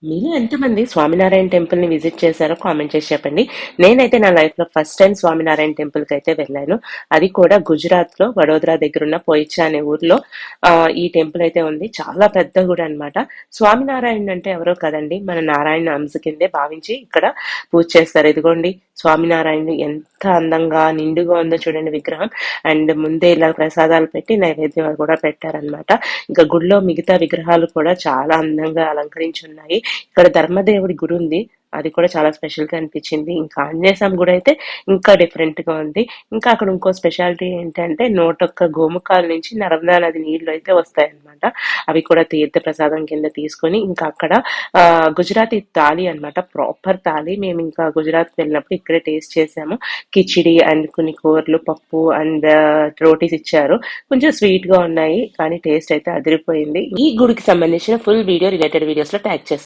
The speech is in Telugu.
మీలో ఎంతమంది స్వామినారాయణ టెంపుల్ ని విజిట్ చేశారో కామెంట్ చేసి చెప్పండి. నేనైతే నా లైఫ్ లో ఫస్ట్ టైం స్వామినారాయణ టెంపుల్ కి అయితే వెళ్ళాను. అది కూడా గుజరాత్ లో వడోదరా దగ్గర ఉన్న పొయిచా అనే ఊర్లో ఈ టెంపుల్ అయితే ఉంది. చాలా పెద్ద గుడి అన్నమాట. స్వామినారాయణ అంటే ఎవరో కదండి, మన నారాయణ అంశ కిందే భావించి ఇక్కడ పూజ చేస్తారు. ఇదిగోండి స్వామినారాయణ ఎంత అందంగా నిండుగా ఉందో చూడండి విగ్రహం. అండ్ ముందే ఇలా ప్రసాదాలు పెట్టి నైవేద్యం కూడా పెట్టారనమాట. ఇంకా గుడిలో మిగతా విగ్రహాలు కూడా చాలా అందంగా అలంకరించి ఉన్నాయి. ఇక్కడ ధర్మదేవుడి గుడి ఉంది. అది కూడా చాలా స్పెషల్ గా అనిపించింది. ఇంకా ఆంజనేయ స్వామి గుడి అయితే ఇంకా డిఫరెంట్ గా ఉంది. ఇంకా అక్కడ ఇంకో స్పెషాలిటీ ఏంటంటే 101 గోముఖాల నుంచి నర్మదా నది నీళ్లు అయితే వస్తాయన్నమాట. అవి కూడా తీర్థ ప్రసాదం కింద తీసుకొని ఇంకా అక్కడ గుజరాతీ థాలీ అన్నమాట, ప్రాపర్ థాలీ. మేము ఇంకా గుజరాత్ వెళ్ళినప్పుడు ఇక్కడే టేస్ట్ చేసాము. కిచిడి అండ్ కొన్ని కూరలు, పప్పు అండ్ రోటీస్ ఇచ్చారు. కొంచెం స్వీట్ గా ఉన్నాయి కానీ టేస్ట్ అయితే అదిరిపోయింది. ఈ గుడికి సంబంధించిన ఫుల్ వీడియో రిలేటెడ్ వీడియోస్ లో ట్యాగ్ చేస్తాను.